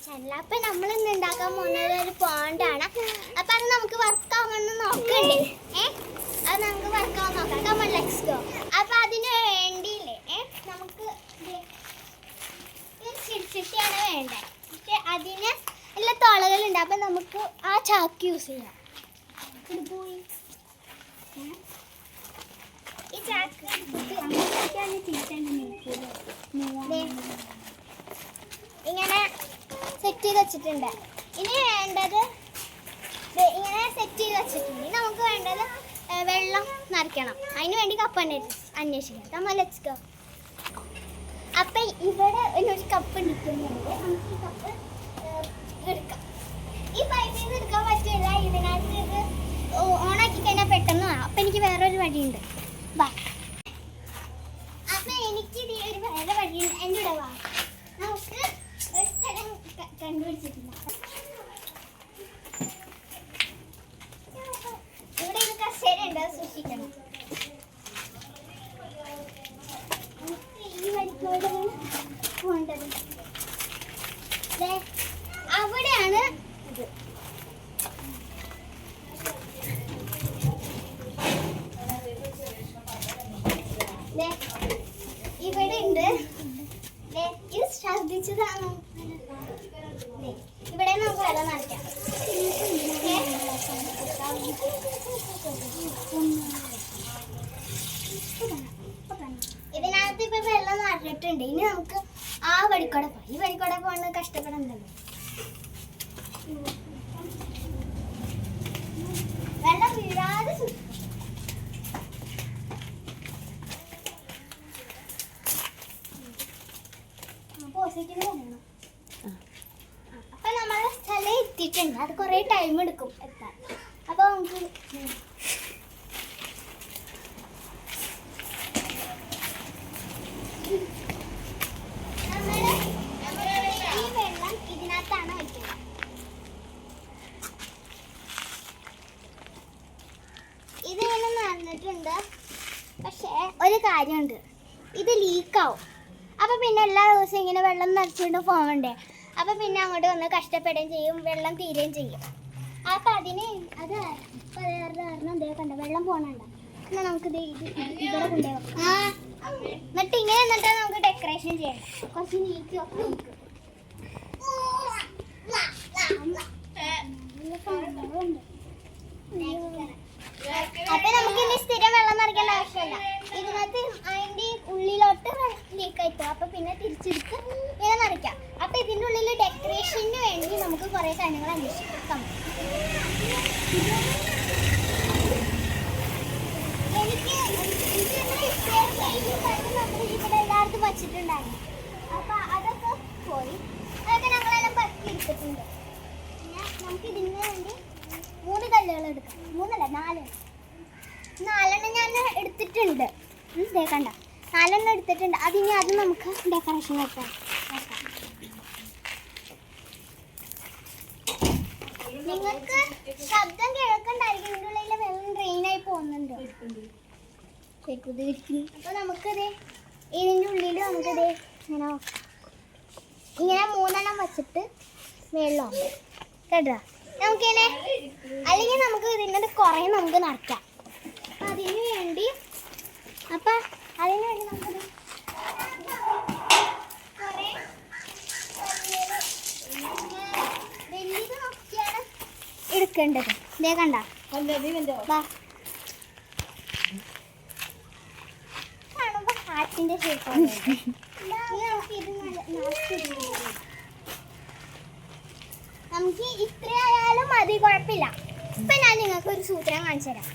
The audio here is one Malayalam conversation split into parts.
ചാനൽ. അപ്പം നമ്മൾ ഇന്ന് ഉണ്ടാക്കാൻ പോകുന്നത് ഒരു പോണ്ടാണ്. അപ്പം അത് നമുക്ക് വർക്കാവുമെന്ന് നോക്കണ്ടേ? അത് നമുക്ക് വർക്കാവാൻ നോക്കാം. Come on let's go. അപ്പം അതിന് വേണ്ടിയില്ലേ നമുക്ക് ചിട്ടിയാണ് വേണ്ടത്. പക്ഷെ അതിന് എല്ലാ തുളകളുണ്ട്. അപ്പം നമുക്ക് ആ ചാക്ക് യൂസ് ചെയ്യാം. പോയി ഈ ചാക്ക് ഇങ്ങനെ സെറ്റ് ചെയ്ത് വെച്ചിട്ടുണ്ട്. ഇനി വേണ്ടത് ഇങ്ങനെ സെറ്റ് ചെയ്ത് വെച്ചിട്ടുണ്ട്. ഇനി നമുക്ക് വേണ്ടത് വെള്ളം നിറയ്ക്കണം. അതിന് വേണ്ടി കപ്പ് അന്വേഷിക്കാം. നമ്മൾ ലെറ്റ്സ് ഗോ. അപ്പം ഇവിടെ ഒരു കപ്പ് നിൽക്കുന്നുണ്ട്. നമുക്ക് ഈ കപ്പ് എടുക്കാം. ഈ പൈപ്പിൽ നിന്ന് എടുക്കാൻ പറ്റില്ല. ഇതിനകത്ത് ഇത് ഓണാക്കി കഴിഞ്ഞാൽ പെട്ടെന്ന് വേണം. അപ്പം എനിക്ക് വേറൊരു വഴിയുണ്ട്. വാ. അപ്പം എനിക്ക് ഇത് ഒരു വേറെ വഴിയുണ്ട്. എൻ്റെ ഇവിടെ വാ. നമുക്ക് ഒരു സ്ഥലം കണ്ടുപിടിച്ചിട്ടില്ല. ഇവിടെ ഒരു കസേര ഉണ്ട്, അത് സൂക്ഷിക്കണം. ഈ വഴിക്കോടാണ് പോകേണ്ടത്. അവിടെയാണ് ഇത്. ഇവിടെ ഉണ്ട്. ഇത് ശ്രദ്ധിച്ചതാണോ? ഇവിടെ നമുക്ക് വെള്ളം നിറയ്ക്കാം. ഇതിനകത്ത് ഇപ്പൊ വെള്ളം നിറഞ്ഞിട്ടുണ്ട്. ഇനി നമുക്ക് ആ വഴിക്കൂടെ പോയി. ഈ വഴിക്കൂടെ പോകണ കഷ്ടപ്പെടണ്ടല്ലോ. വെള്ളം വീഴാതെ അപ്പൊ നമ്മളെ സ്ഥലം എത്തിയിട്ടുണ്ട്. അത് കുറെ ടൈം എടുക്കും എത്താൻ. അപ്പൊ നമുക്ക് ഈ വെള്ളം ഇതിനകത്താണ് വയ്ക്കുന്നത്. ഇതിങ്ങനെ നടന്നിട്ടുണ്ട്. പക്ഷേ ഒരു കാര്യമുണ്ട്, ഇത് ലീക്കാവും. അപ്പം പിന്നെ എല്ലാ ദിവസവും ഇങ്ങനെ വെള്ളം നിറച്ചുകൊണ്ട് പോകണ്ടേ. അപ്പം പിന്നെ അങ്ങോട്ട് വന്ന് കഷ്ടപ്പെടുകയും ചെയ്യും, വെള്ളം തീരുകയും ചെയ്യും. അപ്പം അതിന് അത് കാരണം എന്തേ കണ്ട വെള്ളം പോകണണ്ട. എന്നാൽ നമുക്കിത് ഇവിടെ കൊണ്ടുപോകാം. എന്നിട്ട് ഇങ്ങനെ എന്നിട്ട് നമുക്ക് ഡെക്കറേഷൻ ചെയ്യണം. കുറച്ച് നീക്കി ഒക്കെ നീക്കും. അപ്പൊ നമുക്ക് ഇനി സ്ഥിരം വെള്ളം നിറയ്ക്കേണ്ട ആവശ്യമില്ല. ഇതിനകത്ത് അതിന്റെ ഉള്ളിലോട്ട് ലീക്കായിപ്പോ. അപ്പൊ പിന്നെ തിരിച്ചെടുത്ത് ഇങ്ങനെ നിറയ്ക്കാം. അപ്പൊ ഇതിന്റെ ഉള്ളിൽ ഡെക്കറേഷന് വേണ്ടി നമുക്ക് കുറെ കാര്യങ്ങൾ അന്വേഷിക്കാം. എനിക്ക് ഇവിടെ എല്ലായിടത്തും വച്ചിട്ടുണ്ടായിരുന്നു. അപ്പൊ അതൊക്കെ പോയി. അതൊക്കെ ഞങ്ങളെല്ലാം പറ്റി എടുത്തിട്ടുണ്ട്. പിന്നെ നമുക്ക് ഇതിന് വേണ്ടി 3 കല്ലുകൾ എടുക്കാം. 3 അല്ല 4. 4 ഞാൻ എടുത്തിട്ടുണ്ട്. കണ്ട 4 എടുത്തിട്ടുണ്ട്. അതിനി അത് നമുക്ക് ഡെക്കറേഷൻ വെക്കാം. നിങ്ങൾക്ക് ശബ്ദം കേൾക്കണ്ടായിരിക്കും. ഇതിൻ്റെ ഉള്ളിൽ വെള്ളം ഡ്രെയിനായി പോകുന്നുണ്ട്. അപ്പൊ നമുക്കിത് ഇതിൻ്റെ ഉള്ളിൽ നമുക്കിത് ഇങ്ങനെ 3 വെച്ചിട്ട് വെള്ളം കേട്ടോ. നമുക്കിങ്ങനെ അല്ലെങ്കിൽ നമുക്ക് ഇതിൻ്റെ കുറേ നമുക്ക് നടക്കാം. അപ്പം അതിന് വേണ്ടി നമുക്ക് കുറേ വലിയത് നോക്കിയാണ് എടുക്കേണ്ടത്. ഇതേ കണ്ട കാണുമ്പോൾ ഹാറ്റിൻ്റെ ഷേപ്പാണ്. നമുക്ക് ഇത്രയായാലും മതി, കുഴപ്പമില്ല. ഇപ്പം ഞാൻ നിങ്ങൾക്ക് ഒരു സൂത്രം കാണിച്ചു തരാം.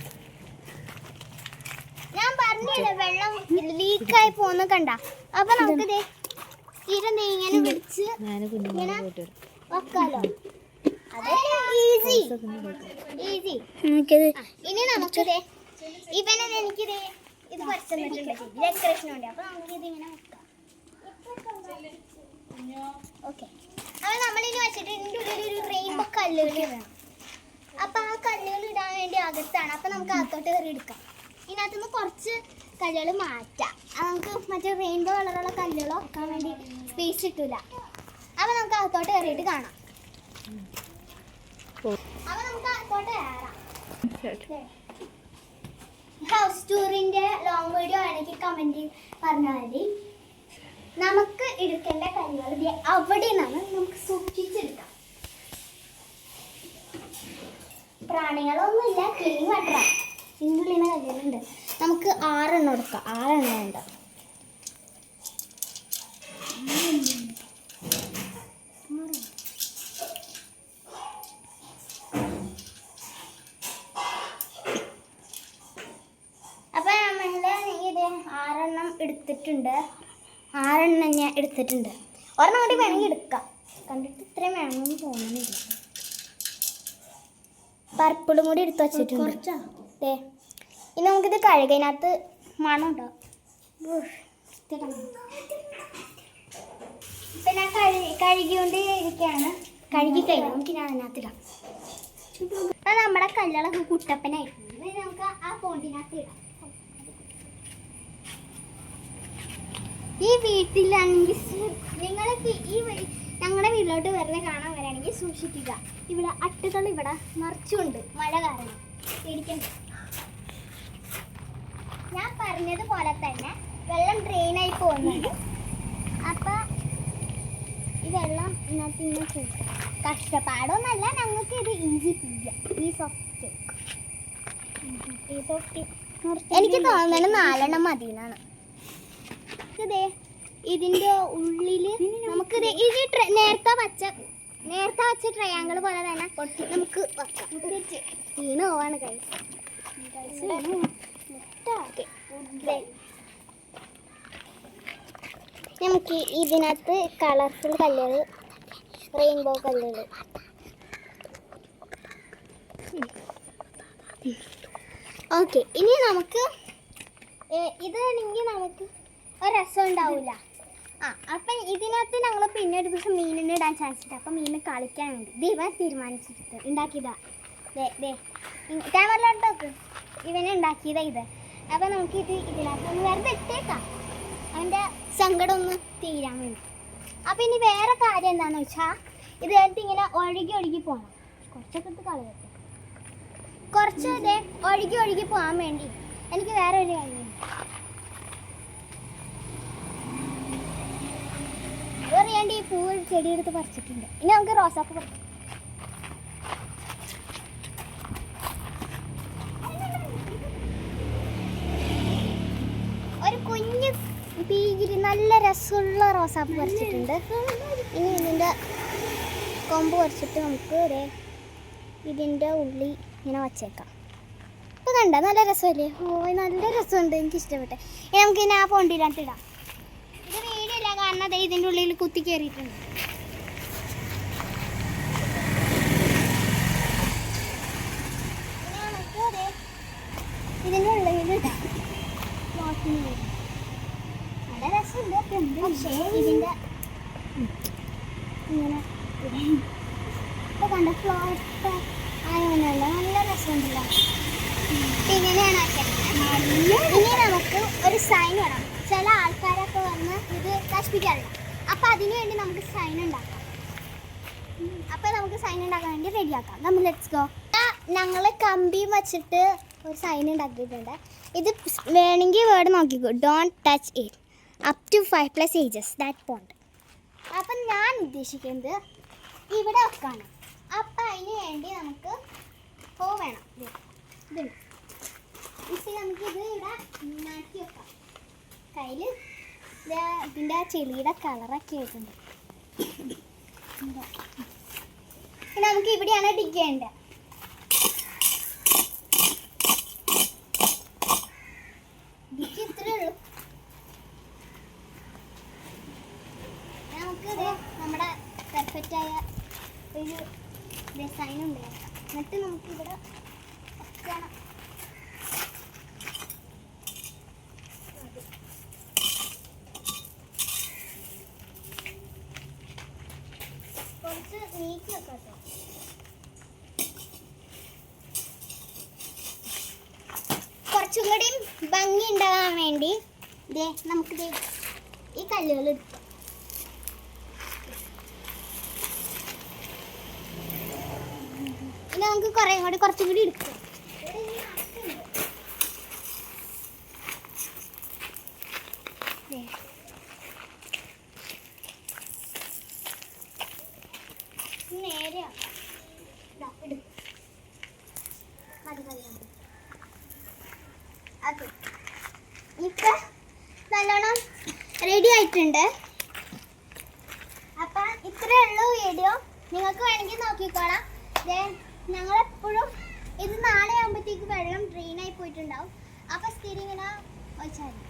ഞാൻ പറഞ്ഞില്ലേ വെള്ളം ലീക്കായി പോകുന്ന കണ്ട. അപ്പൊ നമുക്ക് ഇങ്ങനെ വിളിച്ച് ഇങ്ങനെ വെക്കാലോ. ഈസി. ഇനി നമുക്കിത് എനിക്കിത് ഇത് പറിച്ചിട്ടുണ്ട് ഡെക്കറേഷന് വേണ്ടി. അപ്പൊ നമുക്ക് ഇതിങ്ങനെ വെക്കാം. ഓക്കെ. അപ്പൊ നമ്മളിനി വെച്ചിട്ട് ഇതിൻ്റെ ഉള്ളിൽ ഒരു റെയിൻബോ കല്ലുകൾ വേണം. അപ്പൊ ആ കല്ലുകൾ ഇടാൻ വേണ്ടി അകത്താണ്. അപ്പൊ നമുക്ക് അകത്തോട്ട് കയറി എടുക്കാം. ഇതിനകത്തുനിന്ന് കുറച്ച് കല്ലുകൾ മാറ്റാം. നമുക്ക് മറ്റേ റെയിൻബോ കളറുള്ള കല്ലുകൾ വെക്കാൻ വേണ്ടി സ്പേസ് കിട്ടില്ല. അപ്പോൾ നമുക്ക് അകത്തോട്ട് അകത്തോട്ട് കയറിയിട്ട് കാണാം. അപ്പൊ നമുക്ക് അകത്തോട്ട് കയറാം. ഹൗസ് ടൂറിന്റെ ലോങ് വീഡിയോ ആണെങ്കിൽ കമന്റ് പറഞ്ഞാൽ മതി. നമുക്ക് എടുക്കേണ്ട കാര്യങ്ങൾ അവിടെ നിന്നാണ് നമുക്ക് സൂക്ഷിച്ചെടുക്കാം. പ്രാണികളൊന്നുമില്ല, ക്ലീൻ വാട്ടറാ. ഇതിൻ്റെ ഉള്ളിൽ നിന്ന് കല്ലുണ്ട്. നമുക്ക് 6 എണ്ണം എടുക്കാം. 6 എണ്ണം ഉണ്ട്. അപ്പൊ നമ്മള് ഇത് 6 എണ്ണം എടുത്തിട്ടുണ്ട്. 6 എണ്ണം ഞാൻ എടുത്തിട്ടുണ്ട്. ഒരെണ്ണം കൂടി വേണമെങ്കിൽ എടുക്കാം. കണ്ടിട്ട് ഇത്രയും വേണമെന്ന് തോന്നുന്നില്ല. പർപ്പിളും കൂടി എടുത്ത് വെച്ചിട്ടുണ്ട്. ഇനി നമുക്കിത് കഴുകതിനകത്ത് മണം ഉണ്ടാവും. ഇപ്പം ഞാൻ കഴുകിക്കൊണ്ട് ഇരിക്കുകയാണ്. കഴുകി കഴിഞ്ഞു നമുക്ക് ഞാൻ അതിനകത്തിടാം. അപ്പം നമ്മുടെ കല്ലുകളൊക്കെ കുട്ടപ്പനായിട്ടുണ്ട്. നമുക്ക് ആ പോണ്ടിനകത്ത് ഇടാം. ഈ വീട്ടിലാണെങ്കിൽ നിങ്ങൾക്ക് ഞങ്ങളുടെ വീട്ടിലോട്ട് വെറുതെ കാണാൻ വരികയാണെങ്കിൽ സൂക്ഷിക്കുക. ഇവിടെ അട്ടുകൾ ഇവിടെ നിറച്ചുണ്ട്. മഴ കാരണം പേടിക്കണ്ട. ഞാൻ പറഞ്ഞതുപോലെ തന്നെ വെള്ളം ഡ്രെയിനായി പോകുന്നുണ്ട്. അപ്പം ഈ വെള്ളം ഇതിനകത്ത് ഇങ്ങനെ ചെയ്യും. കഷ്ടപ്പാടൊന്നല്ല, ഞങ്ങൾക്ക് ഇത് ഈസി ചെയ്യാം. Piece of cake. എനിക്ക് തോന്നുന്നത് 4 എണ്ണം മതി എന്നാണ്. ഇതേ ഇതിൻ്റെ ഉള്ളിൽ നമുക്ക് ഇത് നേരത്തെ വച്ച ട്രയാങ്കിൾ പോലെ തന്നെ നമുക്ക് വീണ് പോവാണ് കൈസ്. നമുക്ക് ഇതിനകത്ത് കളർഫുൾ കല്ലുകൾ, റെയിൻബോ കല്ലുകൾ. ഓക്കെ, ഇനി നമുക്ക് ഇതാണെങ്കിൽ നമുക്ക് ഒരു രസം ഉണ്ടാവില്ല. അപ്പം ഇതിനകത്ത് ഞങ്ങൾ പിന്നെ ഒരു ദിവസം മീനിന് ഇടാൻ ചാൻസ് ഉണ്ട്. അപ്പം മീനിന് കളിക്കാൻ വേണ്ടി ദൈവം തീരുമാനിച്ചിട്ട് ഉണ്ടാക്കിയതാ. ക്യാമറയിലോട്ട് ഇവനെ ഉണ്ടാക്കിയതാ ഇത്. അപ്പം നമുക്ക് ഇതിനകത്ത് ഒന്ന് വെറുതെ ഇട്ടേക്കാം, അവൻ്റെ സങ്കടം ഒന്ന് തീരാൻ വേണ്ടി. അപ്പം ഇനി വേറെ കാര്യം എന്താണെന്ന് വെച്ചാൽ ഇതിനകത്ത് ഇങ്ങനെ ഒഴുകി പോകണം. കുറച്ചൊക്കെ ഇട്ട് കളയട്ടെ. കുറച്ച് ഒഴുകി പോകാൻ വേണ്ടി എനിക്ക് വേറെ ഒരു കാര്യമുണ്ട്. അതറിയാണ്ട് ഈ പൂവ് ചെടി എടുത്ത് പറിച്ചിട്ടുണ്ട്. ഇനി നമുക്ക് റോസാപ്പ് പറിക്കാം. ഒരു കുഞ്ഞ് പീകിരി നല്ല രസമുള്ള റോസാപ്പ് പറിച്ചിട്ടുണ്ട്. ഇനി ഇതിൻ്റെ കൊമ്പ് പറിച്ചിട്ട് നമുക്ക് ഇതിൻ്റെ ഉള്ളി ഇങ്ങനെ വച്ചേക്കാം. അപ്പോൾ കണ്ട നല്ല രസമല്ലേ? നല്ല രസമുണ്ട്, എനിക്കിഷ്ടപ്പെട്ടെ. ഇനി നമുക്ക് ഇനി ആ പൊണ്ടിനകത്ത് ഇടാം. ഇത് വീടില്ല, കാരണം അതേ ഇതിൻ്റെ ഉള്ളിൽ കുത്തി കയറിയിട്ടുണ്ട്. ഇതിൻ്റെ ഉള്ളിൽ ഇടാം. നല്ല രസമുണ്ട്. പക്ഷേ ഇതിൻ്റെ ഇങ്ങനെ ഇപ്പോൾ കണ്ട ഫ്ലോട്ട് ആയതല്ല, നല്ല രസമുണ്ടല്ലോ. ഇങ്ങനെയാണ് ഇനി നമുക്ക് ഒരു സൈൻ വേണം. ചില ആൾക്കാരൊക്കെ വന്ന് ഇത് നശിപ്പിക്കാറില്ല. അപ്പം അതിനു വേണ്ടി നമുക്ക് സൈൻ ഉണ്ടാക്കാം. അപ്പം നമുക്ക് സൈൻ ഉണ്ടാക്കാൻ വേണ്ടി റെഡിയാക്കാം. നമ്മൾ ലെറ്റ്സ് ഗോ. ഞങ്ങൾ കമ്പിയും വച്ചിട്ട് ഒരു സൈൻ ഉണ്ടാക്കിയിട്ടുണ്ട്. ഇത് വേണമെങ്കിൽ വേർഡ് നോക്കിക്കോ. Don't touch it up to 5+ ages that pond. അപ്പം ഞാൻ ഉദ്ദേശിക്കുന്നത് ഇവിടെ വെക്കാണ്. അപ്പം അതിന് വേണ്ടി നമുക്ക് വേണം. ഇതുണ്ട്. നമുക്കിത് ഇവിടെ മാറ്റി വെക്കാം. കയ്യിൽ ഇതിൻ്റെ ചെളിയുടെ കളറൊക്കെ ആയിട്ടുണ്ട്. നമുക്ക് ഇവിടെയാണ് ഡിഗ് ചെയ്യേണ്ടത്. ഡിഗ് ഇത്രയേ ഉള്ളൂ. നമുക്കിത് നമ്മുടെ പെർഫെക്റ്റായ ഒരു ഡിസൈൻ ഉണ്ടാക്കാം. എന്നിട്ട് നമുക്കിവിടെ വെക്കണം. കുറച്ച് നീക്കി വെക്കാട്ടോ. കുറച്ചും കൂടി ഭംഗി ഉണ്ടാകാൻ വേണ്ടി നമുക്കിത് ഈ കല്ലുകൾ എടുക്കാം. നമുക്ക് കുറച്ചും കൂടി എടുക്കും. നേരെയാ ഇപ്പൊ നല്ലോണം റെഡി ആയിട്ടുണ്ട്. അപ്പം ഇത്രയേ ഉള്ളൂ വീഡിയോ. നിങ്ങൾക്ക് വേണമെങ്കിൽ നോക്കിക്കോളാം. ഞങ്ങളെപ്പോഴും ഇത് നാളെ ആകുമ്പോഴത്തേക്ക് വെള്ളം ഡ്രെയിനായി പോയിട്ടുണ്ടാവും. അപ്പോൾ സ്ഥിരം ഇങ്ങനെ വെച്ചാൽ മതി.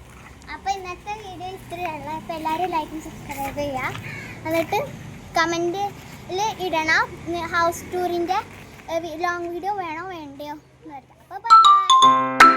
അപ്പോൾ ഇന്നത്തെ വീഡിയോ ഇത്രയേ ഉള്ളൂ. അപ്പോൾ എല്ലാവരും ലൈക്കും സബ്സ്ക്രൈബ് ചെയ്യുക. എന്നിട്ട് കമൻറ്റിൽ ഇടണം ഹൗസ് ടൂറിൻ്റെ ലോങ് വീഡിയോ വേണോ വേണ്ടയോ എന്ന് പറയാം. അപ്പോൾ ബൈ.